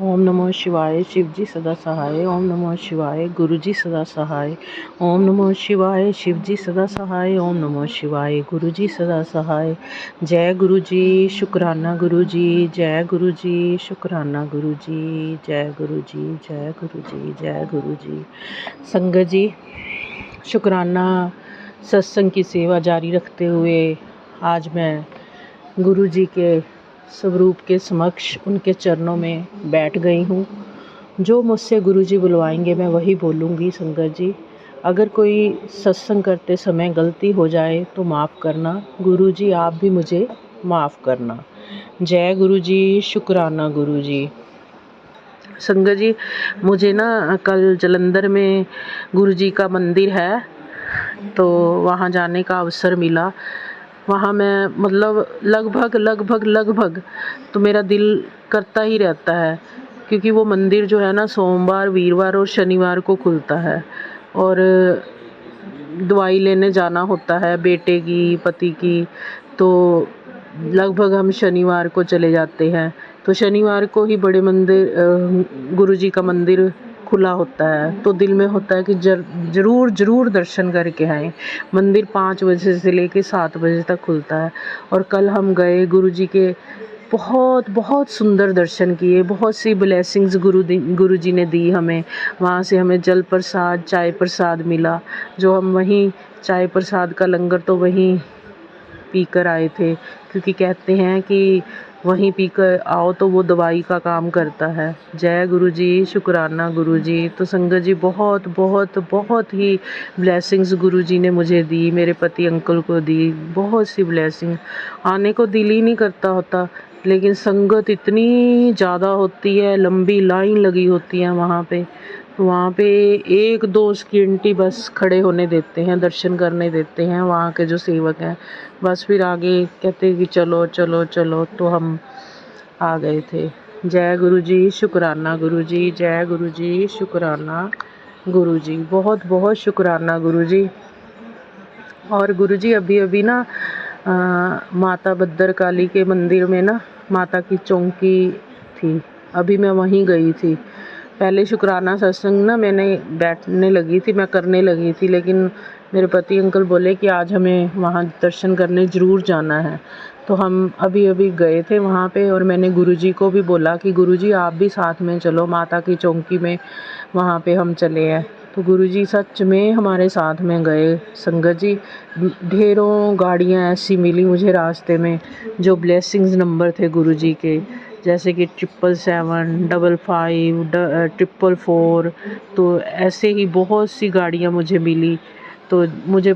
ओम नमो शिवाय। शिव जी सदा सहाय। ओम नमो शिवाय। गुरु जी सदा सहाय। ओम नमो शिवाय। शिव जी सदा सहाय। ओम नमो शिवाय। गुरु जी सदा सहाय। जय गुरु जी। शुक्राना गुरु जी। जय गुरु जी। शुक्राना गुरु जी। जय गुरु जी। जय गुरु जी। जय गुरु जी। संगत जी, शुक्राना सत्संग की सेवा जारी रखते हुए आज मैं गुरु जी के स्वरूप के समक्ष उनके चरणों में बैठ गई हूँ। जो मुझसे गुरु जी बुलवाएंगे मैं वही बोलूँगी। संगत जी, अगर कोई सत्संग करते समय गलती हो जाए तो माफ़ करना। गुरु जी आप भी मुझे माफ़ करना। जय गुरु जी। शुक्राना गुरु जी। संगत जी, मुझे ना कल जालंधर में गुरु जी का मंदिर है तो वहाँ जाने का अवसर मिला। वहाँ मैं लगभग तो मेरा दिल करता ही रहता है, क्योंकि वो मंदिर जो है ना सोमवार, वीरवार और शनिवार को खुलता है। और दवाई लेने जाना होता है बेटे की, पति की, तो लगभग हम शनिवार को चले जाते हैं। तो शनिवार को ही बड़े मंदिर गुरु जी का मंदिर खुला होता है, तो दिल में होता है कि ज़रूर दर्शन करके आएँ। मंदिर 5 बजे से लेके 7 बजे तक खुलता है। और कल हम गए गुरु जी के, बहुत सुंदर दर्शन किए। बहुत सी ब्लेसिंग्स गुरु जी ने दी हमें। वहाँ से हमें जल प्रसाद, चाय प्रसाद मिला, जो हम वहीं चाय प्रसाद का लंगर तो वहीं पीकर आए थे, क्योंकि कहते हैं कि वहीं पीकर आओ तो वो दवाई का काम करता है। जय गुरु जी। शुक्राना गुरु जी। तो संगत जी, बहुत ही ब्लेसिंग्स गुरु जी ने मुझे दी, मेरे पति अंकल को दी। बहुत सी ब्लेसिंग, आने को दिल ही नहीं करता होता, लेकिन संगत इतनी ज़्यादा होती है, लंबी लाइन लगी होती है वहाँ पे। तो वहाँ पे 1-2 सेकंड बस खड़े होने देते हैं, दर्शन करने देते हैं वहाँ के जो सेवक हैं। बस फिर आगे कहते हैं कि चलो चलो चलो, तो हम आ गए थे। जय गुरु जी। शुक्राना गुरु जी। जय गुरु जी। शुक्राना गुरु जी। बहुत शुक्राना गुरु जी। और गुरु जी अभी ना माता भद्रकाली के मंदिर में ना माता की चौकी थी, अभी मैं वहीं गई थी। पहले शुक्राना सत्संग ना मैं करने लगी थी, लेकिन मेरे पति अंकल बोले कि आज हमें वहाँ दर्शन करने ज़रूर जाना है। तो हम अभी गए थे वहाँ पे, और मैंने गुरुजी को भी बोला कि गुरुजी आप भी साथ में चलो, माता की चौकी में वहाँ पे हम चले हैं। तो गुरुजी सच में हमारे साथ में गए। संगत जी, ढेरों गाड़ियाँ ऐसी मिली मुझे रास्ते में जो ब्लेसिंग्स नंबर थे गुरुजी के, जैसे कि 777, 55, 444। तो ऐसे ही बहुत सी गाड़ियाँ मुझे मिली। तो मुझे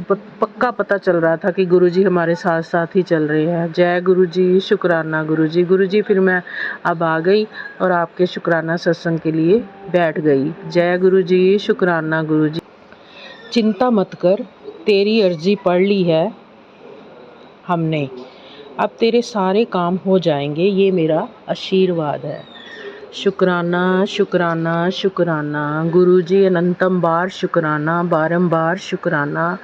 पक्का पता चल रहा था कि गुरुजी हमारे साथ साथ ही चल रहे हैं। जय गुरु जी। शुक्राना गुरु जी। गुरु जी, फिर मैं अब आ गई और आपके शुक्राना सत्संग के लिए बैठ गई। जय गुरु जी। शुक्राना गुरु जी। चिंता मत कर, तेरी अर्जी पढ़ ली है हमने, अब तेरे सारे काम हो जाएंगे, ये मेरा आशीर्वाद है। शुक्राना शुक्राना शुक्राना गुरु जी। अनंतम बार शुक्राना, बारंबार शुक्राना।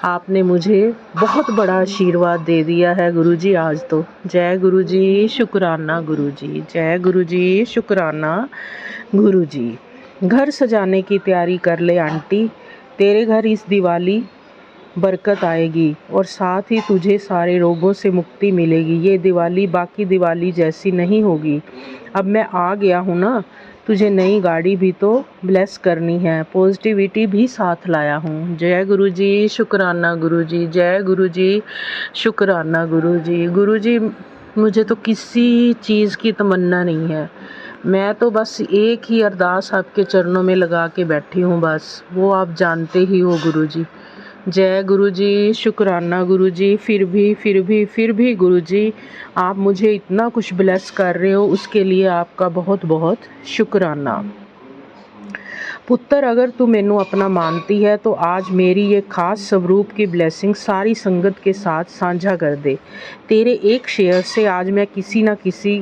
आपने मुझे बहुत बड़ा आशीर्वाद दे दिया है गुरु जी आज तो। जय गुरु जी। शुक्राना गुरु जी। जय गुरु जी। शुक्राना गुरु जी। घर सजाने की तैयारी कर ले आंटी, तेरे घर इस दिवाली बरकत आएगी और साथ ही तुझे सारे रोगों से मुक्ति मिलेगी। ये दिवाली बाकी दिवाली जैसी नहीं होगी। अब मैं आ गया हूँ ना, तुझे नई गाड़ी भी तो ब्लेस करनी है, पॉजिटिविटी भी साथ लाया हूँ। जय गुरु जी। शुक्राना गुरु जी। जय गुरु जी। शुक्राना गुरु जी। गुरु जी, मुझे तो किसी चीज़ की तमन्ना नहीं है, मैं तो बस एक ही अरदास आपके चरणों में लगा के बैठी हूँ, बस वो आप जानते ही हो गुरु जी। जय गुरु जी। शुक्राना गुरु जी। फिर भी गुरु जी, आप मुझे इतना कुछ ब्लेस कर रहे हो, उसके लिए आपका बहुत शुक्राना। पुत्र, अगर तू मैनू अपना मानती है तो आज मेरी ये खास स्वरूप की ब्लेसिंग सारी संगत के साथ साझा कर दे। तेरे एक शेयर से आज मैं किसी न किसी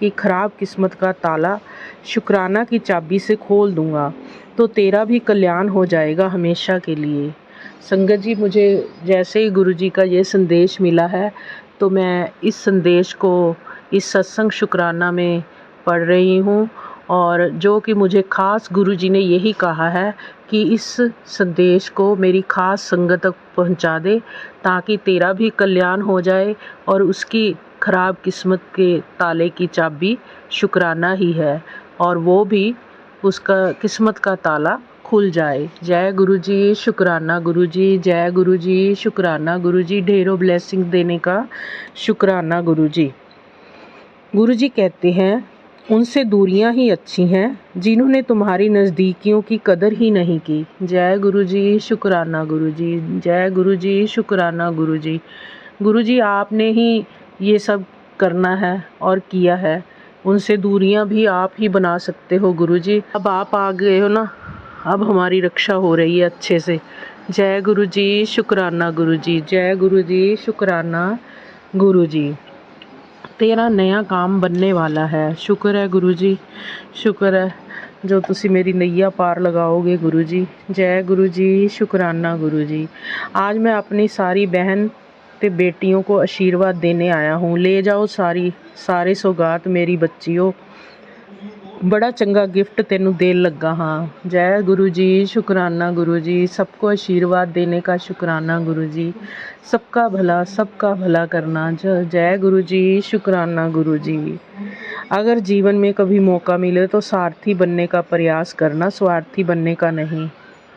की खराब किस्मत का ताला शुक्राना की चाबी से खोल दूंगा, तो तेरा भी कल्याण हो जाएगा हमेशा के लिए। संगत जी, मुझे जैसे ही गुरु जी का ये संदेश मिला है, तो मैं इस संदेश को इस सत्संग शुक्राना में पढ़ रही हूँ, और जो कि मुझे ख़ास गुरुजी ने यही कहा है कि इस संदेश को मेरी ख़ास संगत तक पहुँचा दे, ताकि तेरा भी कल्याण हो जाए और उसकी ख़राब किस्मत के ताले की चाबी शुक्राना ही है, और वो भी उसका किस्मत का ताला खुल जाए। जय गुरुजी, शुक्राना गुरुजी, जय गुरुजी, शुक्राना गुरुजी, ढेरों ब्लेसिंग देने का शुक्राना गुरुजी। गुरुजी कहते हैं, उनसे दूरियां ही अच्छी हैं जिन्होंने तुम्हारी नज़दीकियों की कदर ही नहीं की। जय गुरुजी, शुक्राना गुरुजी, जय गुरुजी, शुक्राना गुरुजी। गुरुजी आपने ही ये सब करना है और किया है, उनसे दूरियां भी आप ही बना सकते हो गुरुजी। अब आप आ गए हो ना, अब हमारी रक्षा हो रही है अच्छे से। जय गुरुजी, शुक्राना गुरुजी, जय गुरुजी, शुक्राना गुरुजी। तेरा नया काम बनने वाला है। शुक्र है गुरुजी, शुक्र है जो तुसी मेरी नैया पार लगाओगे गुरुजी। जय गुरुजी, शुक्राना गुरुजी। आज मैं अपनी सारी बहन ते बेटियों को आशीर्वाद देने आया हूँ। ले जाओ सारे सौगात मेरी बच्चियों, बड़ा चंगा गिफ्ट तेनू देन लगा हाँ। जय गुरुजी, शुक्राना गुरुजी, सबको आशीर्वाद देने का शुक्राना गुरुजी, सबका भला करना। जय गुरुजी, शुक्राना गुरुजी। अगर जीवन में कभी मौका मिले तो सारथी बनने का प्रयास करना, स्वार्थी बनने का नहीं।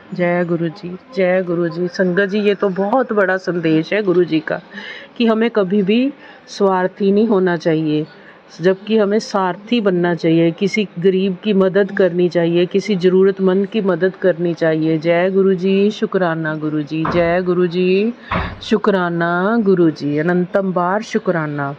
जय गुरुजी, जय गुरुजी। संगत जी, ये तो बहुत बड़ा संदेश है गुरुजी का कि हमें कभी भी स्वार्थी नहीं होना चाहिए, जबकि हमें सारथी बनना चाहिए, किसी गरीब की मदद करनी चाहिए, किसी ज़रूरतमंद की मदद करनी चाहिए। जय गुरुजी, शुक्राना गुरुजी, जय गुरुजी, शुक्राना गुरुजी, अनंतम बार शुक्राना।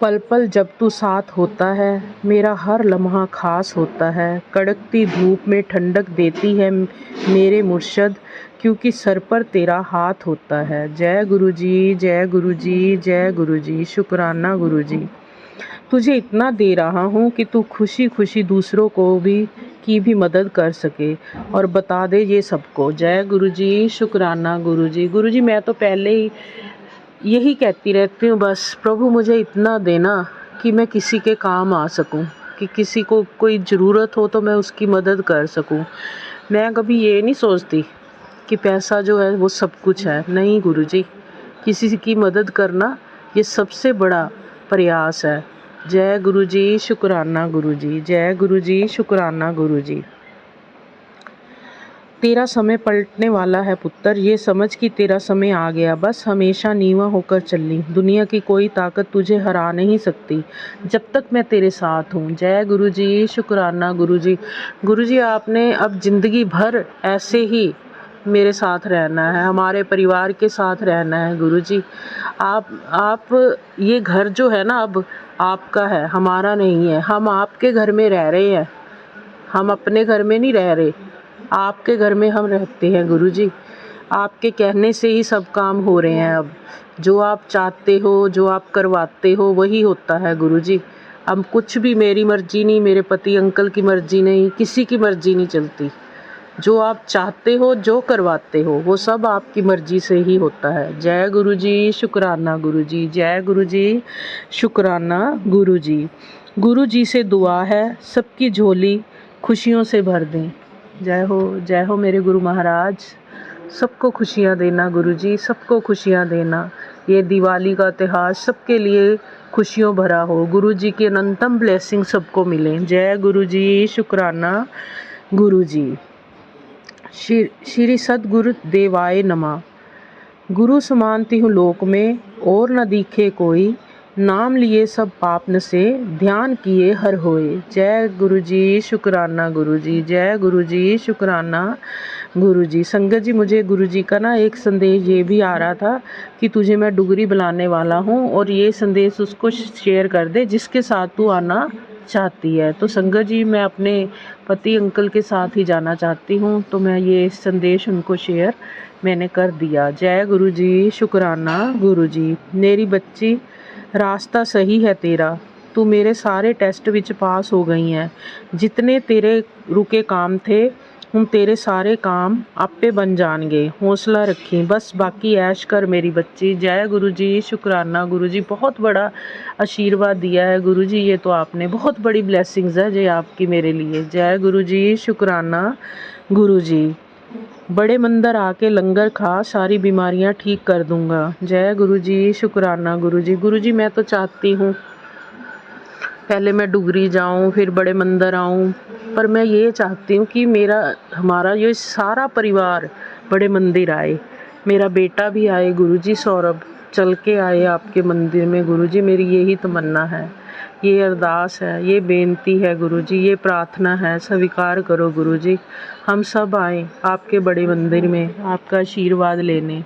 पल पल जब तू साथ होता है, मेरा हर लम्हा खास होता है। कड़कती धूप में ठंडक देती है मेरे मुर्शद, क्योंकि सर पर तेरा हाथ होता है। जय गुरुजी, जय गुरुजी, जय गुरुजी, शुक्राना गुरुजी। तुझे इतना दे रहा हूँ कि तू खुशी खुशी दूसरों को की भी मदद कर सके और बता दे ये सबको। जय गुरुजी, शुक्राना गुरुजी। गुरुजी, मैं तो पहले ही यही कहती रहती हूँ, बस प्रभु मुझे इतना देना कि मैं किसी के काम आ सकूं, कि किसी को कोई ज़रूरत हो तो मैं उसकी मदद कर सकूं। मैं कभी ये नहीं सोचती कि पैसा जो है वो सब कुछ है। नहीं गुरुजी, किसी की मदद करना ये सबसे बड़ा प्रयास है। जय गुरुजी, शुक्राना गुरुजी, जय गुरुजी, शुक्राना गुरुजी। तेरा समय पलटने वाला है पुत्र, ये समझ कि तेरा समय आ गया। बस हमेशा नीवा होकर चलनी, दुनिया की कोई ताकत तुझे हरा नहीं सकती जब तक मैं तेरे साथ हूँ। जय गुरुजी, शुक्राना गुरुजी। गुरुजी, आपने अब ज़िंदगी भर ऐसे ही मेरे साथ रहना है, हमारे परिवार के साथ रहना है गुरुजी। आप ये घर जो है ना अब आपका है, हमारा नहीं है। हम आपके घर में रह रहे हैं, हम अपने घर में नहीं रह रहे, आपके घर में हम रहते हैं गुरुजी। आपके कहने से ही सब काम हो रहे हैं। अब जो आप चाहते हो, जो आप करवाते हो, वही होता है गुरुजी। अब कुछ भी मेरी मर्जी नहीं, मेरे पति अंकल की मर्जी नहीं, किसी की मर्जी नहीं चलती। जो आप चाहते हो, जो करवाते हो, वो सब आपकी मर्जी से ही होता है। जय गुरुजी, शुक्राना गुरुजी, जय गुरुजी, शुक्राना गुरुजी। गुरुजी से दुआ है सबकी झोली खुशियों से भर दें। जय हो मेरे गुरु महाराज। सबको खुशियाँ देना गुरुजी, सबको खुशियाँ देना। ये दिवाली का त्यौहार सबके लिए खुशियों भरा हो। गुरुजी की अनंतम ब्लेसिंग सबको मिले। जय गुरुजी, शुक्राना गुरुजी। श्री सद्गुरु देवाय नमः। गुरु समानती हूँ लोक में और न दिखे कोई, नाम लिए सब पाप न से ध्यान किए हर होए। जय गुरुजी, शुक्राना गुरुजी, जय गुरुजी, शुक्राना गुरुजी। संगत जी, मुझे गुरुजी का ना एक संदेश ये भी आ रहा था कि तुझे मैं डुगरी बुलाने वाला हूँ, और ये संदेश उसको शेयर कर दे जिसके साथ तू आना चाहती है। तो संगत जी, मैं अपने पति अंकल के साथ ही जाना चाहती हूँ, तो मैं ये संदेश उनको शेयर मैंने कर दिया। जय गुरुजी, शुक्राना गुरुजी। मेरी बच्ची, रास्ता सही है तेरा, तू मेरे सारे टेस्ट विच पास हो गई हैं। जितने तेरे रुके काम थे ਹੁਣ ਤੇਰੇ ਸਾਰੇ काम आपे बन जाएंगे, हौसला रखी, बस बाकी ऐश कर मेरी बच्ची। जय गुरु जी, शुक्राना गुरु जी, बहुत बड़ा आशीर्वाद दिया है गुरु जी, ये तो आपने बहुत बड़ी ब्लेसिंग्स है जी आपकी मेरे लिए। जय गुरु जी, शुक्राना गुरु जी। बड़े मंदिर आके लंगर खा, सारी बीमारियां ठीक कर दूंगा। जय गुरु जी, शुक्राना गुरु जी। गुरु जी मैं तो चाहती हूँ पहले मैं डुगरी जाऊँ, फिर बड़े मंदिर आऊँ, पर मैं ये चाहती हूँ कि हमारा ये सारा परिवार बड़े मंदिर आए। मेरा बेटा भी आए गुरु जी, सौरभ चल के आए आपके मंदिर में गुरु जी, मेरी यही तमन्ना है, ये अरदास है, ये बेनती है गुरु जी, ये प्रार्थना है, स्वीकार करो गुरु जी। हम सब आएँ आपके बड़े मंदिर में आपका आशीर्वाद लेने,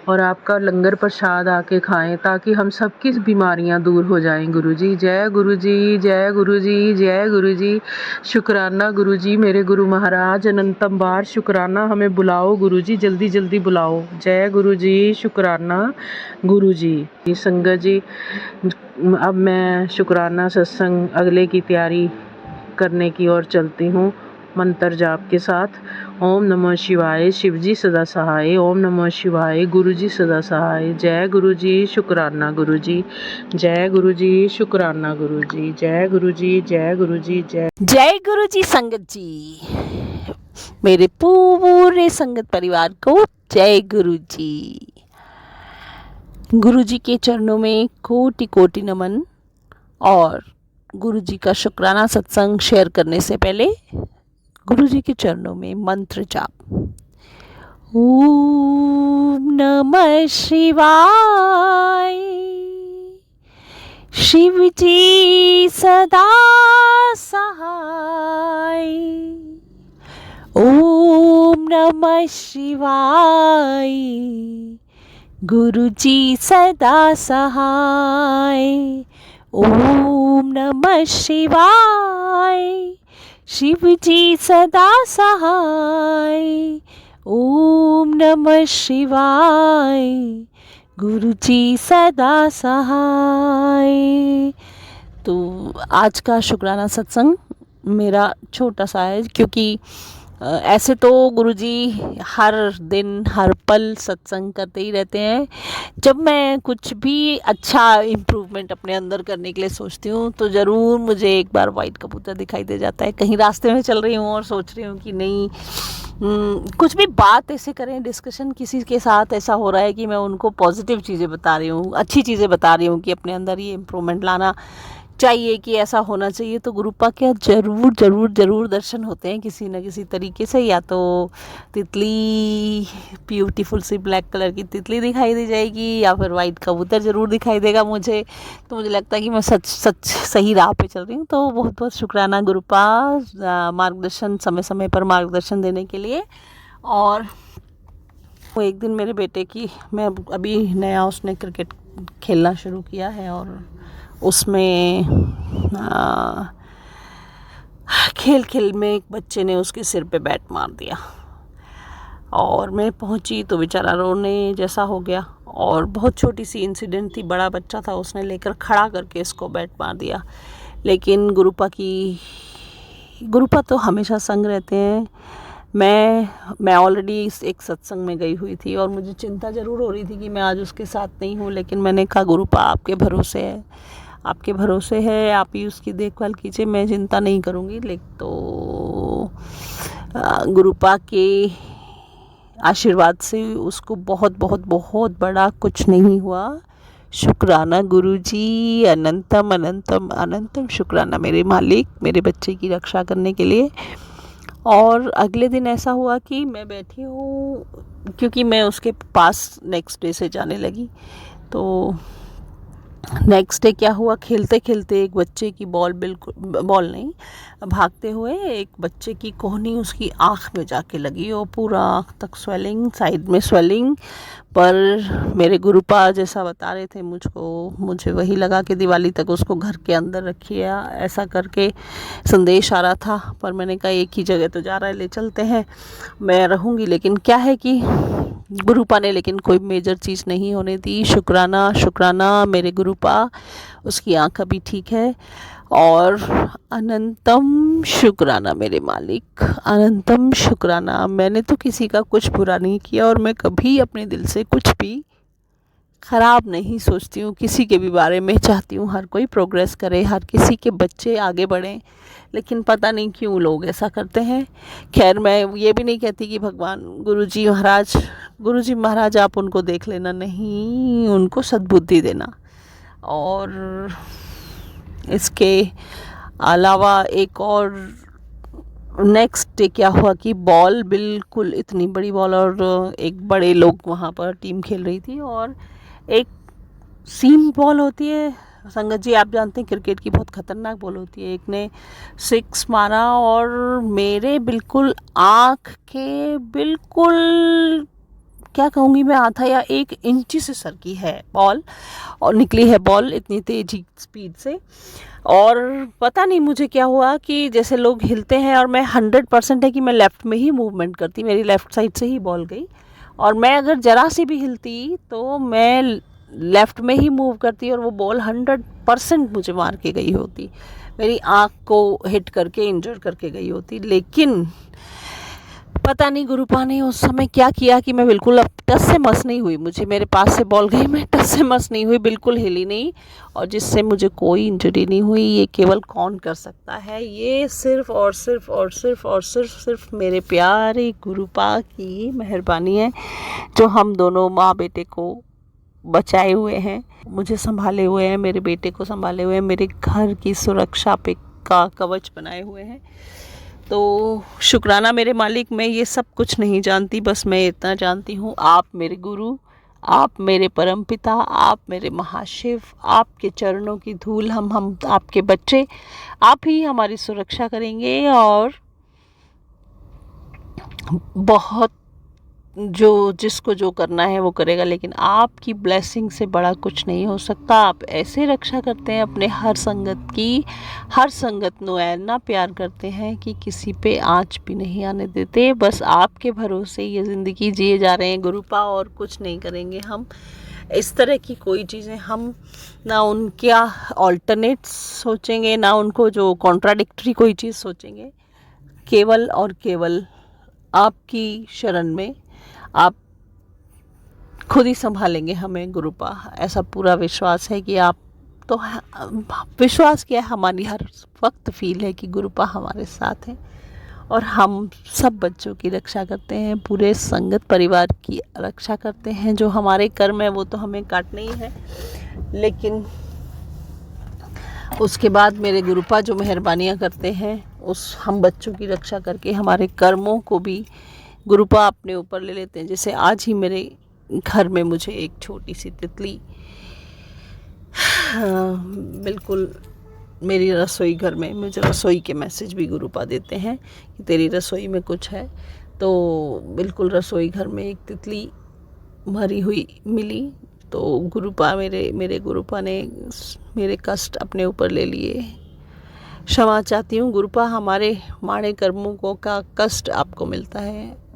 और आपका लंगर प्रसाद आके खाएं, ताकि हम सबकी बीमारियां दूर हो जाएं गुरु जी। जय गुरु जी, जय गुरु जी, जय गुरु जी। शुक्राना गुरु जी, मेरे गुरु महाराज अनंतम बार शुक्राना, हमें बुलाओ गुरु जी, जल्दी जल्दी बुलाओ। जय गुरु जी, शुक्राना गुरु जी। संगत जी, अब मैं शुक्राना सत्संग अगले की तैयारी करने की ओर चलती हूँ मंत्र जाप के साथ। ओम नमः शिवाय, शिव जी सदा सहाय। ओम नमः शिवाय, गुरु जी सदा सहाय। जय गुरु जी, शुक्राना गुरु जी। जय गुरु जी, शुक्राना गुरु जी। जय गुरु जी, जय गुरु जी, जय गुरु जी। संगत जी, मेरे पूरे संगत परिवार को जय गुरु जी। गुरु जी के चरणों में कोटि कोटि नमन। और गुरु जी का शुक्राना सत्संग शेयर करने से पहले गुरु जी के चरणों में मंत्र जाप। ओम नमः शिवाय। शिव जी सदा सहाय। ओम नमः शिवाय। गुरु जी सदा सहाय। ओम नमः शिवाय। शिव जी सदा सहाय। ओम नमः शिवाय। गुरु जी सदा सहाय। तो आज का शुक्राना सत्संग मेरा छोटा सा है, क्योंकि ऐसे तो गुरुजी हर दिन हर पल सत्संग करते ही रहते हैं। जब मैं कुछ भी अच्छा इम्प्रूवमेंट अपने अंदर करने के लिए सोचती हूँ तो ज़रूर मुझे एक बार वाइट कबूतर दिखाई दे जाता है। कहीं रास्ते में चल रही हूँ और सोच रही हूँ कि नहीं, कुछ भी बात ऐसे करें, डिस्कशन किसी के साथ ऐसा हो रहा है कि मैं उनको पॉजिटिव चीज़ें बता रही हूँ, अच्छी चीज़ें बता रही हूँ कि अपने अंदर ये इम्प्रूवमेंट लाना चाहिए, कि ऐसा होना चाहिए, तो गुरुपा के ज़रूर ज़रूर ज़रूर दर्शन होते हैं किसी न किसी तरीके से। या तो तितली, ब्यूटीफुल सी ब्लैक कलर की तितली दिखाई दे जाएगी, या फिर वाइट कबूतर ज़रूर दिखाई देगा मुझे। तो मुझे लगता है कि मैं सच सही राह पे चल रही हूँ। तो बहुत बहुत शुक्राना गुरुपा, मार्गदर्शन, समय समय पर मार्गदर्शन देने के लिए। और वो एक दिन मेरे बेटे की, मैं अभी नया उसने क्रिकेट खेलना शुरू किया है, और उसमें खेल खेल में एक बच्चे ने उसके सिर पे बैट मार दिया, और मैं पहुंची तो बेचारा रोने जैसा हो गया। और बहुत छोटी सी इंसिडेंट थी, बड़ा बच्चा था, उसने लेकर खड़ा करके इसको बैट मार दिया। लेकिन गुरुपा तो हमेशा संग रहते हैं। मैं ऑलरेडी एक सत्संग में गई हुई थी और मुझे चिंता ज़रूर हो रही थी कि मैं आज उसके साथ नहीं हूँ, लेकिन मैंने कहा गुरुपा आपके भरोसे है, आपके भरोसे है, आप ही उसकी देखभाल कीजिए, मैं चिंता नहीं करूँगी। लेकिन तो गुरुपा के आशीर्वाद से उसको बहुत बहुत बहुत बड़ा कुछ नहीं हुआ। शुक्राना गुरुजी, अनंतम अनंतम अनंतम शुक्राना मेरे मालिक, मेरे बच्चे की रक्षा करने के लिए। और अगले दिन ऐसा हुआ कि मैं बैठी हूँ, क्योंकि मैं उसके पास नेक्स्ट डे से जाने लगी। तो नेक्स्ट डे क्या हुआ, खेलते खेलते एक बच्चे की बॉल नहीं, भागते हुए एक बच्चे की कोहनी उसकी आँख में जाके लगी, और पूरा आँख तक स्वेलिंग, साइड में स्वेलिंग। पर मेरे गुरुपा जैसा बता रहे थे मुझे वही लगा कि दिवाली तक उसको घर के अंदर रखिए, ऐसा करके संदेश आ रहा था। पर मैंने कहा एक ही जगह तो जा रहा है, ले चलते हैं, मैं रहूँगी। लेकिन क्या है कि गुरुपा ने लेकिन कोई मेजर चीज़ नहीं होने दी। शुक्राना शुक्राना मेरे गुरुपा, उसकी आँख अभी ठीक है। और अनंतम शुक्राना मेरे मालिक, अनंतम शुक्राना। मैंने तो किसी का कुछ बुरा नहीं किया और मैं कभी अपने दिल से कुछ भी ख़राब नहीं सोचती हूँ किसी के भी बारे में। चाहती हूँ हर कोई प्रोग्रेस करे, हर किसी के बच्चे आगे बढ़ें, लेकिन पता नहीं क्यों लोग ऐसा करते हैं। खैर, मैं ये भी नहीं कहती कि भगवान गुरुजी महाराज आप उनको देख लेना, नहीं, उनको सद्बुद्धि देना। और इसके अलावा एक और नेक्स्ट डे क्या हुआ कि बॉल, बिल्कुल इतनी बड़ी बॉल, और एक बड़े लोग वहाँ पर टीम खेल रही थी, और एक सीम बॉल होती है संगत जी, आप जानते हैं क्रिकेट की बहुत ख़तरनाक बॉल होती है। एक ने 6 मारा और मेरे बिल्कुल आँख के बिल्कुल, क्या कहूँगी मैं, आधा या 1 इंच से सरकी है बॉल, और निकली है बॉल इतनी तेज़ी स्पीड से। और पता नहीं मुझे क्या हुआ कि जैसे लोग हिलते हैं, और मैं 100% है कि मैं लेफ़्ट में ही मूवमेंट करती, मेरी लेफ़्ट साइड से ही बॉल गई, और मैं अगर ज़रा सी भी हिलती तो मैं लेफ़्ट में ही मूव करती और वो बॉल 100% मुझे मार के गई होती, मेरी आँख को हिट करके इंजर करके गई होती। लेकिन पता नहीं गुरुपा ने उस समय क्या किया कि मैं बिल्कुल अब टस से मस नहीं हुई, मुझे मेरे पास से बॉल गई, मैं टस से मस नहीं हुई, बिल्कुल हिली नहीं, और जिससे मुझे कोई इंजरी नहीं हुई। ये केवल कौन कर सकता है? ये सिर्फ और सिर्फ और सिर्फ और सिर्फ मेरे प्यारे गुरुपा की मेहरबानी है, जो हम दोनों माँ बेटे को बचाए हुए हैं, मुझे संभाले हुए हैं, मेरे बेटे को संभाले हुए हैं, मेरे घर की सुरक्षा पे का कवच बनाए हुए हैं। तो शुक्राना मेरे मालिक। मैं ये सब कुछ नहीं जानती, बस मैं इतना जानती हूँ, आप मेरे गुरु, आप मेरे परमपिता, आप मेरे महाशिव, आपके चरणों की धूल हम आपके बच्चे, आप ही हमारी सुरक्षा करेंगे, और बहुत जिसको जो करना है वो करेगा, लेकिन आपकी ब्लेसिंग से बड़ा कुछ नहीं हो सकता। आप ऐसे रक्षा करते हैं अपने हर संगत की, हर संगत नो ऐना प्यार करते हैं कि किसी पे आँच भी नहीं आने देते। बस आपके भरोसे ये ज़िंदगी जिए जा रहे हैं गुरुपा, और कुछ नहीं करेंगे हम। इस तरह की कोई चीज़ें हम ना उनका ऑल्टरनेट सोचेंगे, ना उनको जो कॉन्ट्राडिक्टरी कोई चीज़ सोचेंगे, केवल और केवल आपकी शरण में आप खुद ही संभालेंगे हमें गुरुपा। ऐसा पूरा विश्वास है कि आप, तो विश्वास किया, हमारी हर वक्त फील है कि गुरुपा हमारे साथ हैं, और हम सब बच्चों की रक्षा करते हैं, पूरे संगत परिवार की रक्षा करते हैं। जो हमारे कर्म है वो तो हमें काटने ही है, लेकिन उसके बाद मेरे गुरुपा जो मेहरबानियाँ करते हैं, उस हम बच्चों की रक्षा करके हमारे कर्मों को भी गुरुपा अपने ऊपर ले लेते हैं। जैसे आज ही मेरे घर में मुझे एक छोटी सी तितली, बिल्कुल मेरी रसोई घर में मुझे रसोई के मैसेज भी गुरुपा देते हैं कि तेरी रसोई में कुछ है, तो बिल्कुल रसोई घर में एक तितली मरी हुई मिली। तो गुरुपा मेरे गुरुपा ने मेरे कष्ट अपने ऊपर ले लिए। क्षमा चाहती हूँ गुरुपा, हमारे माड़े कर्मों को का कष्ट आपको मिलता है,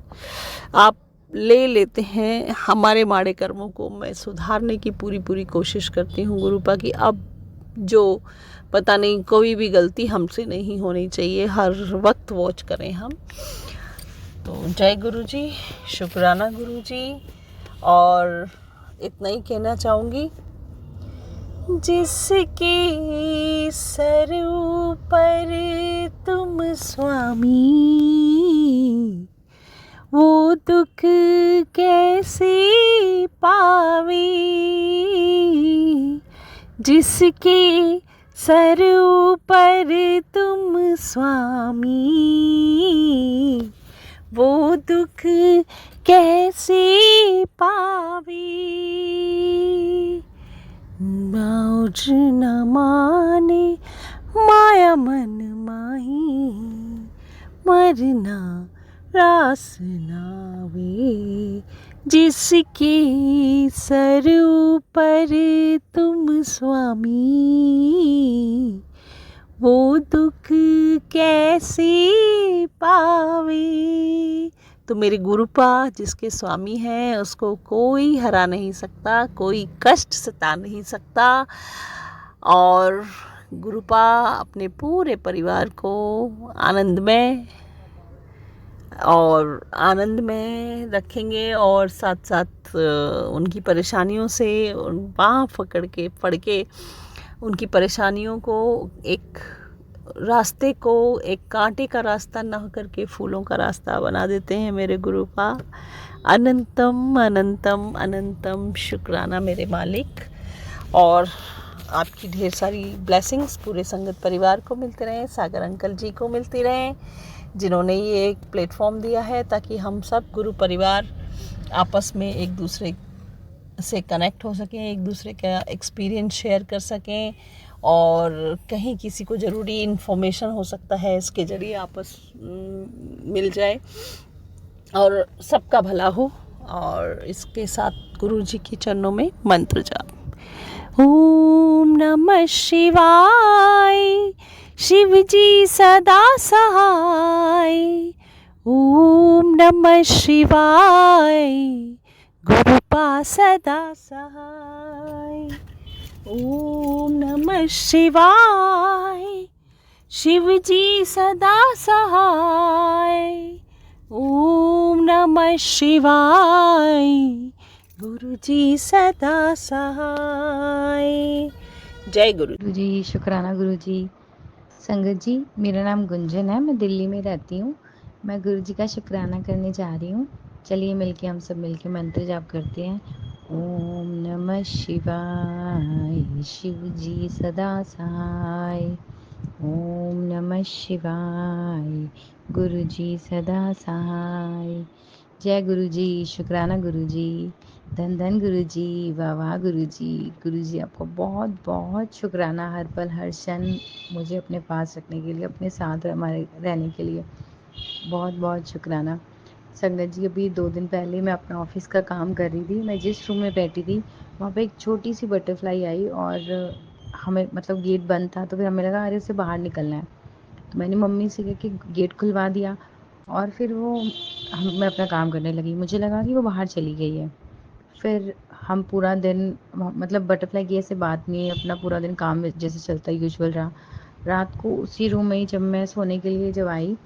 आप ले लेते हैं हमारे माड़े कर्मों को। मैं सुधारने की पूरी कोशिश करती हूँ गुरुपा की, अब जो पता नहीं कोई भी गलती हमसे नहीं होनी चाहिए, हर वक्त वॉच करें हम। तो जय गुरु जी, शुक्राना गुरु जी, और इतना ही कहना चाहूँगी, जिसके सर ऊपर तुम स्वामी, वो दुख कैसे पावे, जिसके सर ऊपर तुम स्वामी, वो दुख कैसे पावे। मौज न माने माया मन माही, मरना रास नावे, जिसके सर ऊपर तुम स्वामी, वो दुख कैसे पावे। तो मेरे गुरुपा जिसके स्वामी हैं, उसको कोई हरा नहीं सकता, कोई कष्ट सता नहीं सकता, और गुरुपा अपने पूरे परिवार को आनंद में रखेंगे और साथ साथ उनकी परेशानियों से बाँह पकड़ के उनकी परेशानियों को एक रास्ते को एक कांटे का रास्ता ना करके फूलों का रास्ता बना देते हैं मेरे गुरुपा। अनंतम अनंतम अनंतम शुक्राना मेरे मालिक। और आपकी ढेर सारी ब्लेसिंग्स पूरे संगत परिवार को मिलते रहें, सागर अंकल जी को मिलती रहें, जिन्होंने ये एक प्लेटफॉर्म दिया है ताकि हम सब गुरु परिवार आपस में एक दूसरे से कनेक्ट हो सकें, एक दूसरे का एक्सपीरियंस शेयर कर सकें, और कहीं किसी को ज़रूरी इन्फॉर्मेशन हो सकता है इसके ज़रिए आपस मिल जाए और सबका भला हो। और इसके साथ गुरु जी के चरणों में मंत्र जाप। ओम नमः शिवाय, शिव जी सदा सहाय। ओम नमः शिवाय, गुरुपा सदा सहाय। ओम नमः शिवाय, शिव जी सदा सहाय। ओम नमः शिवाय, गुरु जी सदा सहाय। जय गुरु जी। शुक्राना गुरु जी। संगत जी, मेरा नाम गुंजन है, मैं दिल्ली में रहती हूँ। मैं गुरु जी का शुक्राना करने जा रही हूँ। चलिए मिलके हम सब मिलके मंत्र जाप करते हैं। ओम नमः शिवाय, शिव जी सदा सहाय। ओम नमः शिवाय, गुरु जी सदा सहाय। जय गुरु जी। शुक्राना गुरु जी। धन धन गुरु जी। वाह वाह गुरु जी आपको बहुत बहुत शुक्राना, हर पल हर क्षण मुझे अपने पास रखने के लिए, अपने साथ हमारे रहने के लिए बहुत बहुत शुक्राना। संगत जी, अभी 2 दिन पहले मैं अपना ऑफिस का काम कर रही थी। मैं जिस रूम में बैठी थी वहाँ पे एक छोटी सी बटरफ्लाई आई और हमें मतलब गेट बंद था, तो फिर हमें लगा अरे उससे बाहर निकलना है, तो मैंने मम्मी से कह के गेट खुलवा दिया और फिर मैं अपना काम करने लगी। मुझे लगा कि वो बाहर चली गई है। फिर हम पूरा दिन मतलब बटरफ्लाई की ऐसे बात नहीं है, अपना पूरा दिन काम में जैसे चलता यूजुअल रहा। रात को उसी रूम में ही जब मैं सोने के लिए जब आई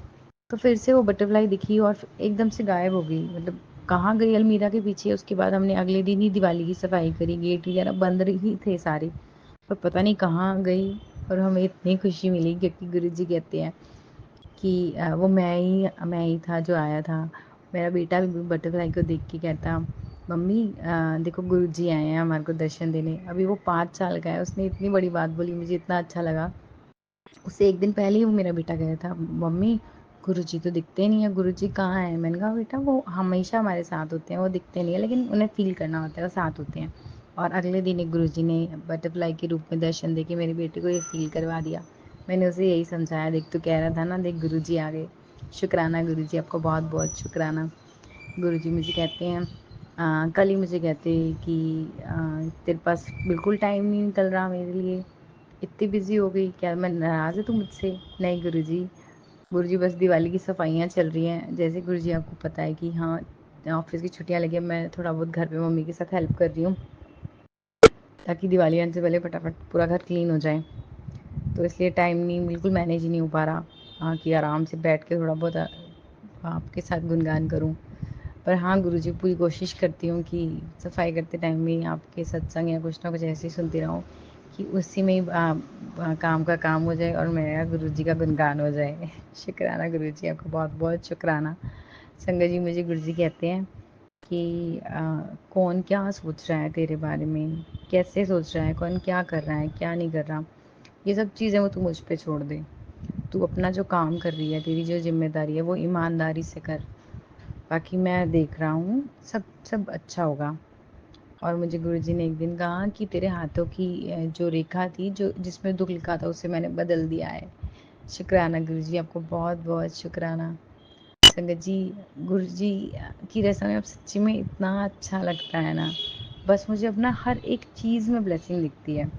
तो फिर से वो बटरफ्लाई दिखी और एकदम से गायब हो गई। मतलब कहाँ गई, अलमीरा के पीछे। उसके बाद हमने अगले दिन ही दिवाली की सफाई करी, गेट वगैरह बंद ही थे सारे, पर पता नहीं कहाँ गई। और हमें इतनी खुशी मिली क्योंकि गुरुजी कहते हैं कि वो मैं ही था जो आया था। मेरा बेटा भी बटरफ्लाई को देख के कहता, मम्मी देखो गुरुजी आए हैं हमारे को दर्शन देने। अभी वो 5 साल का है, उसने इतनी बड़ी बात बोली, मुझे इतना अच्छा लगा। उससे 1 दिन पहले ही वो मेरा बेटा गया था, मम्मी गुरुजी तो दिखते नहीं है, गुरुजी कहाँ है। मैंने कहा बेटा वो हमेशा हमारे साथ होते हैं, वो दिखते नहीं है लेकिन उन्हें फील करना होता है, वो साथ होते हैं। और अगले दिन एक गुरुजी ने बटरफ्लाई के रूप में दर्शन दे के मेरे बेटे को ये फील करवा दिया। मैंने उसे यही समझाया, देख तू कह रहा था ना, देख गुरुजी आ गए। शुक्राना गुरुजी, आपको बहुत बहुत शुक्राना। गुरुजी मुझे कहते हैं कल ही मुझे कहते कि तेरे पास बिल्कुल टाइम नहीं निकल रहा मेरे लिए, इतनी बिजी हो गई क्या, मैं नाराज़ है तू मुझसे। नहीं गुरुजी, गुरुजी बस दिवाली की सफाइयाँ चल रही हैं। जैसे गुरुजी आपको पता है कि हाँ ऑफिस की छुट्टियाँ लगी, मैं थोड़ा बहुत घर पे मम्मी के साथ हेल्प कर रही हूँ ताकि दिवाली आने से पहले फटाफट पूरा घर क्लीन हो जाए। तो इसलिए टाइम नहीं, बिल्कुल मैनेज ही नहीं हो पा रहा कि आराम से बैठ के थोड़ा बहुत आपके साथ गुनगान करूं। पर हाँ गुरुजी, पूरी कोशिश करती हूँ कि सफाई करते टाइम में आपके सत्संग या कुछ ना कुछ ऐसे ही सुनती रहूँ कि उसी में ही काम का काम हो जाए और मेरा गुरुजी का गुनगान हो जाए। शुक्राना गुरुजी, आपको बहुत बहुत शुक्राना। संगत जी, मुझे गुरुजी कहते हैं कि कौन क्या सोच रहा है तेरे बारे में, कैसे सोच रहा है, कौन क्या कर रहा है क्या नहीं कर रहा, ये सब चीज़ें वो तू मुझ पे छोड़ दे। तू अपना जो काम कर रही है, तेरी जो जिम्मेदारी है वो ईमानदारी से कर, बाकी मैं देख रहा हूँ, सब सब अच्छा होगा। और मुझे गुरुजी ने एक दिन कहा कि तेरे हाथों की जो रेखा थी, जो जिसमें दुख लिखा था, उसे मैंने बदल दिया है। शुक्राना गुरुजी, आपको बहुत बहुत शुक्राना। संगत जी, गुरुजी की रस्म में अब सच्ची में इतना अच्छा लगता है ना, बस मुझे अपना हर एक चीज़ में ब्लेसिंग दिखती है।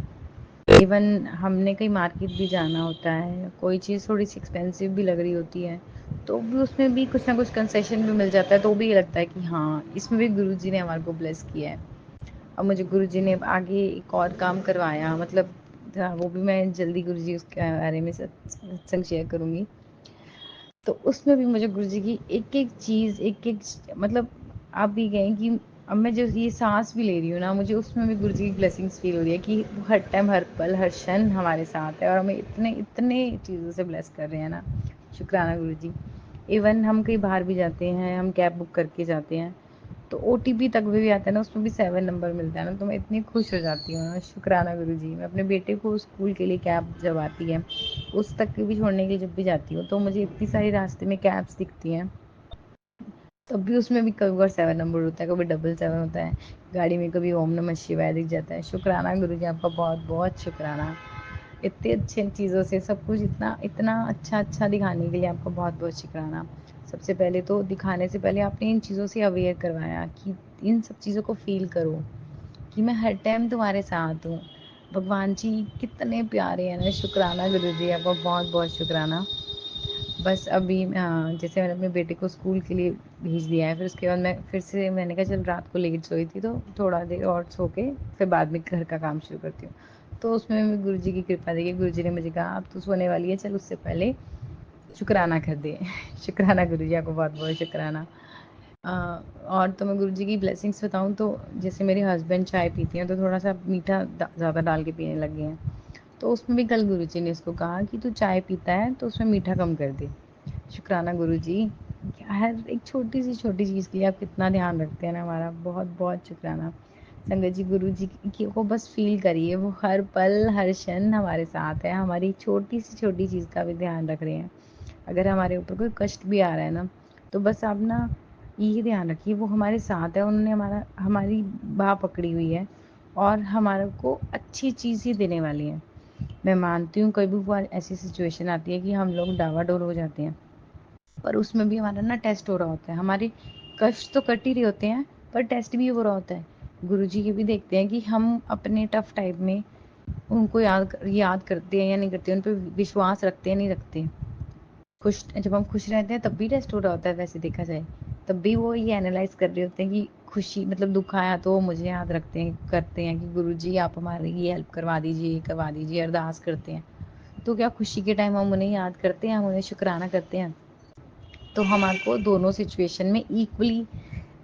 इवन हमने कहीं मार्केट भी जाना होता है, कोई चीज़ थोड़ी सी एक्सपेंसिव भी लग रही होती है, तो भी उसमें भी कुछ ना कुछ कंसेशन भी मिल जाता है, तो भी ये लगता है कि हाँ इसमें भी गुरुजी ने हमारे को ब्लेस किया है। और मुझे गुरुजी ने आगे एक और काम करवाया, मतलब था, वो भी मैं जल्दी गुरुजी उसके बारे में सत्संग शेयर करूँगी। तो उसमें भी मुझे गुरुजी की एक-एक चीज़, एक-एक मतलब आप भी कहें कि अब मैं जो ये साँस भी ले रही हूँ ना, मुझे उसमें भी गुरुजी की ब्लेसिंग्स फ़ील हो रही है कि वो हर टाइम, हर पल, हर क्षण हमारे साथ है और हमें इतने इतने चीज़ों से ब्लेस कर रहे हैं ना। शुक्राना गुरुजी। इवन हम कहीं बाहर भी जाते हैं, हम कैब बुक करके जाते हैं, तो ओटीपी तक भी आता है ना, उसमें भी 7 नंबर मिलता है ना, तो मैं इतनी खुश हो जाती हूँ ना। शुक्राना गुरुजी। मैं अपने बेटे को स्कूल के लिए कैब जब आती है, उस तक के भी छोड़ने के लिए जब भी जाती हूँ, तो मुझे इतनी सारी रास्ते में कैब्स दिखती हैं, तब भी उसमें भी कभी बार 7 नंबर होता है, कभी 777 होता है गाड़ी में, कभी ओम नमः शिवाय दिख जाता है। शुक्राना गुरुजी, आपका बहुत बहुत शुक्राना। इतनी अच्छी चीज़ों से सब कुछ इतना इतना अच्छा अच्छा दिखाने के लिए आपका बहुत बहुत शुक्राना। सबसे पहले तो दिखाने से पहले आपने इन चीज़ों से अवेयर करवाया कि इन सब चीज़ों को फील करो कि मैं हर टाइम तुम्हारे साथ हूँ। भगवान जी कितने प्यारे हैं ना। शुक्राना गुरुजी, आपका बहुत बहुत शुक्राना। बस अभी जैसे मैंने अपने बेटे को स्कूल के लिए भेज दिया है, फिर उसके बाद मैं फिर से मैंने कहा चल, रात को लेट सोई थी तो थोड़ा देर और सो के फिर बाद में घर का काम शुरू करती हूँ। तो उसमें भी गुरुजी की कृपा देखिए, गुरुजी ने मुझे कहा अब तू सोने वाली है, चल उससे पहले शुक्राना कर दे। शुक्राना गुरुजी, आपको बहुत बहुत शुक्राना। और तो मैं गुरुजी की ब्लेसिंग्स बताऊँ तो जैसे मेरे हस्बैंड चाय पीते हैं तो थोड़ा सा मीठा ज़्यादा डाल के पीने लग गए हैं, तो उसमें भी कल गुरुजी ने इसको कहा कि तू चाय पीता है तो उसमें मीठा कम कर दे। शुक्राना गुरुजी। हर एक छोटी चीज़ के लिए आप कितना ध्यान रखते हैं ना हमारा, बहुत बहुत शुक्राना। संगत जी, गुरुजी की को बस फ़ील करिए, वो हर पल, हर क्षण हमारे साथ है, हमारी छोटी से छोटी चीज़ का भी ध्यान रख रहे हैं। अगर हमारे ऊपर कोई कष्ट भी आ रहा है ना, तो बस आप ना ये ध्यान रखिए वो हमारे साथ है, उन्होंने हमारी बाँह पकड़ी हुई है और हमारे को अच्छी चीज़ ही देने वाली है। मैं मानती हूँ कभी वो ऐसी सिचुएशन आती है कि हम लोग डावाडोल हो जाते हैं, पर उसमें भी हमारा ना टेस्ट हो रहा होता है। हमारे कष्ट तो कट ही रहे होते हैं, पर टेस्ट भी हो रहा होता है। गुरुजी ये भी देखते हैं कि हम अपने टफ टाइम में उनको याद करते हैं या नहीं करते, उन पे विश्वास रखते हैं, नहीं रखते। जब हम खुश रहते हैं तब भी टेस्ट हो रहा होता है, वैसे देखा जाए तब भी वो ये एनालाइज कर रहे होते हैं कि खुशी मतलब दुख आया तो मुझे याद रखते हैं, करते हैं कि गुरुजी आप हमारी ये हेल्प करवा दीजिए, अरदास करते हैं। तो क्या खुशी के टाइम हम उन्हें याद करते हैं, हम उन्हें शुक्राना करते हैं? तो हमारे को दोनों सिचुएशन में इक्वली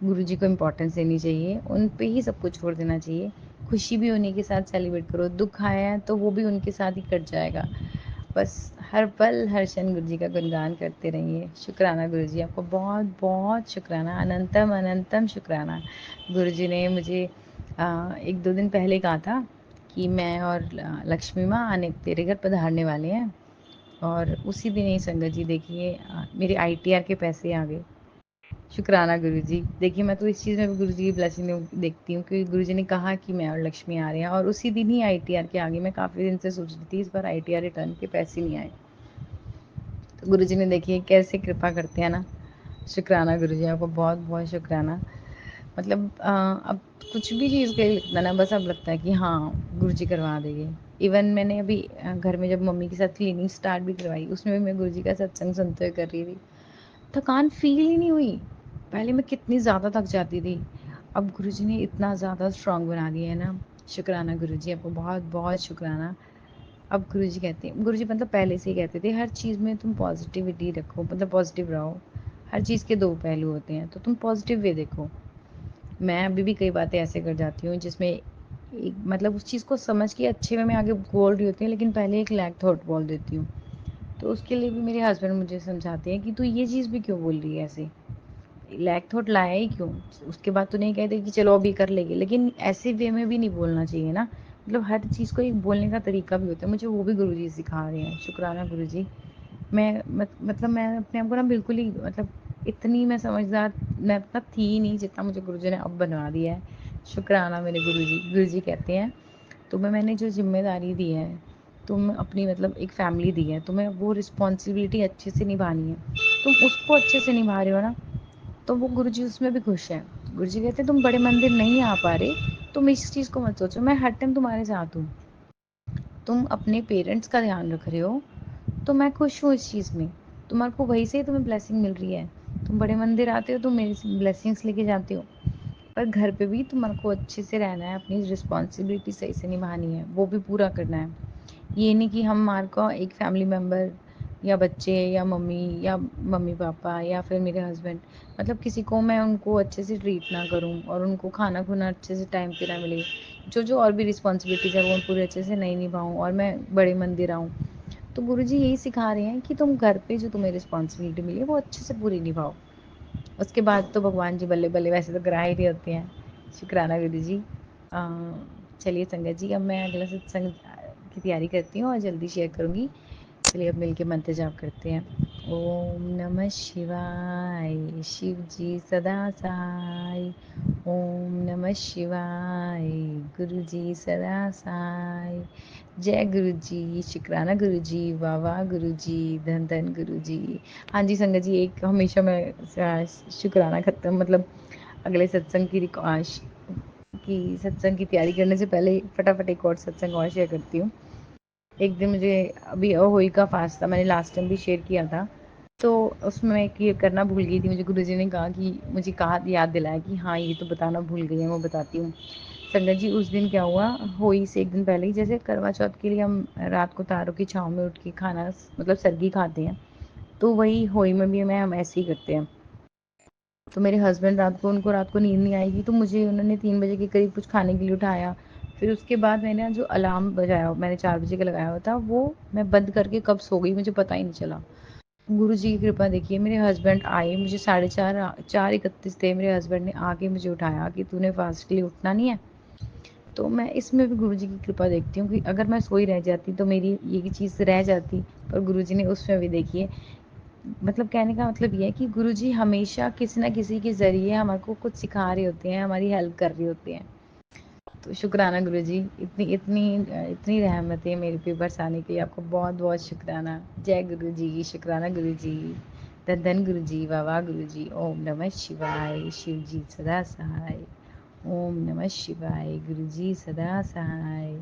गुरुजी को इम्पोर्टेंस देनी चाहिए, उन पे ही सब कुछ छोड़ देना चाहिए। खुशी भी उन्हीं के साथ सेलिब्रेट करो, दुख आया है तो वो भी उनके साथ ही कट जाएगा। बस हर पल, हर क्षण गुरुजी का गुणगान करते रहिए। शुक्राना गुरुजी, आपको बहुत बहुत शुक्राना, अनंतम अनंतम शुक्राना। गुरुजी ने मुझे 1-2 दिन पहले कहा था कि मैं और लक्ष्मी माँ आने तेरे घर पधारने वाले हैं, और उसी दिन ही संगत जी देखिए मेरे आईटीआर के पैसे आ गए। शुक्राना गुरुजी। देखिए मैं तो इस चीज़ में भी गुरुजी की ब्लेसिंग देखती हूँ कि गुरुजी ने कहा कि मैं और लक्ष्मी आ रहे हैं और उसी दिन ही आईटीआर के आ गए। मैं काफ़ी दिन से सोच रही थी इस बार आईटीआर रिटर्न के पैसे नहीं आए, तो गुरुजी ने देखिए कैसे कृपा करते हैं ना। शुक्राना गुरुजी, आपको बहुत बहुत शुक्राना। मतलब अब कुछ भी चीज़ के लिए लगता है ना, बस अब लगता है कि हाँ गुरुजी करवा देंगे। इवन मैंने अभी घर में जब मम्मी के साथ क्लीनिंग स्टार्ट भी करवाई, उसमें भी मैं गुरुजी का सत्संग सुनते हुए कर रही थी। थकान फ़ील ही नहीं हुई। पहले मैं कितनी ज़्यादा थक जाती थी, अब गुरुजी ने इतना ज़्यादा स्ट्रॉन्ग बना दिया है ना। शुक्राना गुरुजी, आपको बहुत-बहुत शुक्राना। अब गुरुजी कहते हैं, गुरुजी मतलब पहले से ही कहते थे हर चीज़ में तुम पॉज़िटिविटी रखो, मतलब पॉज़िटिव रहो। हर चीज़ के 2 पहलू होते हैं, तो तुम पॉज़िटिव वे देखो। मैं अभी भी कई बातें ऐसे कर जाती हूँ जिसमें एक मतलब उस चीज़ को समझ के अच्छे वे में आगे बोल रही होती हूँ, लेकिन पहले एक लैग थॉट बोल देती हूँ। तो उसके लिए भी मेरे हस्बैंड मुझे समझाते हैं कि तू ये चीज़ भी क्यों बोल रही है ऐसे? लैग थॉट लाया ही क्यों? उसके बाद तो नहीं कहते कि चलो अभी कर लेंगे, लेकिन ऐसे वे में भी नहीं बोलना चाहिए ना। मतलब हर चीज़ को एक बोलने का तरीका भी होता है, मुझे वो भी गुरुजी सिखा रहे हैं। शुक्राना गुरुजी। मतलब मैं अपने आप को ना बिल्कुल ही मतलब इतनी मैं समझदार मैं मतलब थी ही नहीं जितना मुझे गुरुजी ने अब बनवा दिया है। शुक्राना मेरे गुरुजी। गुरुजी कहते हैं तुम्हें मैंने जो ज़िम्मेदारी दी है, तुम अपनी मतलब एक फैमिली दी है, तुम्हें वो रिस्पॉन्सिबिलिटी अच्छे से निभानी है। तुम उसको अच्छे से निभा रहे हो ना, तो वो गुरुजी उसमें भी खुश हैं। गुरुजी कहते हैं तुम बड़े मंदिर नहीं आ पा रहे, तुम इस चीज़ को मत सोचो, मैं हर टाइम तुम्हारे साथ हूँ। तुम अपने पेरेंट्स का ध्यान रख रहे हो, तो मैं खुश हूँ इस चीज़ में। तुम्हारे को वहीं से ही तुम्हें ब्लेसिंग मिल रही है। तुम बड़े मंदिर आते हो, तुम मेरी ब्लेसिंग्स लेके जाते हो, पर घर पे भी तुम्हारे को अच्छे से रहना है, अपनी रिस्पॉन्सिबिलिटी सही से निभानी है, वो भी पूरा करना है। ये नहीं कि हमारे को एक फैमिली मेम्बर या बच्चे या मम्मी पापा या फिर मेरे हस्बैंड, मतलब किसी को मैं उनको अच्छे से ट्रीट ना करूं और उनको खाना खुना अच्छे से टाइम पे ना मिले, जो और भी रिस्पॉन्सिबिलिटीज़ है वो पूरे अच्छे से नहीं निभाऊं और मैं बड़े मंदिर आऊँ। तो गुरुजी यही सिखा रहे हैं कि तुम घर पे जो तुम्हें रिस्पॉन्सिबिलिटी मिली है वो अच्छे से पूरी निभाओ। उसके बाद तो भगवान जी बल्ले बल्ले वैसे तो करा ही रहे होते हैं। शुक्राना गुरु जी। चलिए संगत जी, अब मैं अगला सत्संग की तैयारी करती हूँ और जल्दी शेयर करूँगी। चलिए अब मिलके मंत्र जाप करते हैं। ओम नमः शिवाय, शिव जी सदा सहाय। ओम नमः शिवाय, गुरु जी सदा सहाय। जय गुरु जी, शुक्राना गुरु जी, वाह वाह गुरु जी, धन धन गुरु जी। हाँ जी संगत जी, एक हमेशा मैं शुक्राना खत्म मतलब अगले सत्संग सत्संग की तैयारी करने से पहले फटाफट एक और सत्संग और शेयर करती हूँ। एक दिन मुझे अभी अहोई का फास्ट था, मैंने लास्ट टाइम भी शेयर किया था, तो उसमें मैं ये करना भूल गई थी। मुझे गुरुजी ने कहा कि मुझे कहा याद दिलाया कि हाँ ये तो बताना भूल गई है, मैं बताती हूँ। संगत जी उस दिन क्या हुआ, होली से एक दिन पहले ही, जैसे करवा चौथ के लिए हम रात को तारों की छाँव में उठ के खाना मतलब सर्गी खाते हैं, तो वही होली में भी हम ऐसे ही करते हैं। तो मेरे हस्बैंड उनको रात को नींद नहीं आएगी, तो मुझे उन्होंने 3 बजे के करीब कुछ खाने के लिए उठाया। फिर उसके बाद मैंने जो अलार्म बजाया, मैंने 4 बजे का लगाया हुआ था, वो मैं बंद करके कब सो गई मुझे पता ही नहीं चला। गुरु जी की कृपा देखिए, मेरे हस्बैंड आए, मुझे 4:31 थे, मेरे हस्बैंड ने आके मुझे उठाया कि तूने फास्ट के लिए उठना नहीं है। तो मैं इसमें भी गुरु जी की कृपा देखती हूँ कि अगर मैं सोई रह जाती तो मेरी ये चीज़ रह जाती, पर गुरु जी ने उसमें भी देखिए, मतलब कहने का मतलब ये है कि गुरु जी हमेशा किसी ना किसी के ज़रिए हमारे को कुछ सिखा रहे होते हैं, हमारी हेल्प कर रहे होते हैं। तो शुक्राना गुरु जी, इतनी रहमतें मेरे पे बरसाने के लिए आपको बहुत बहुत शुक्राना। जय गुरु जी, शुक्राना गुरु जी, धन धन गुरु जी, वाह वाह गुरु जी। ओम नमः शिवाय, शिव जी सदा सहाय। ओम नमः शिवाय, गुरु जी सदा सहाय।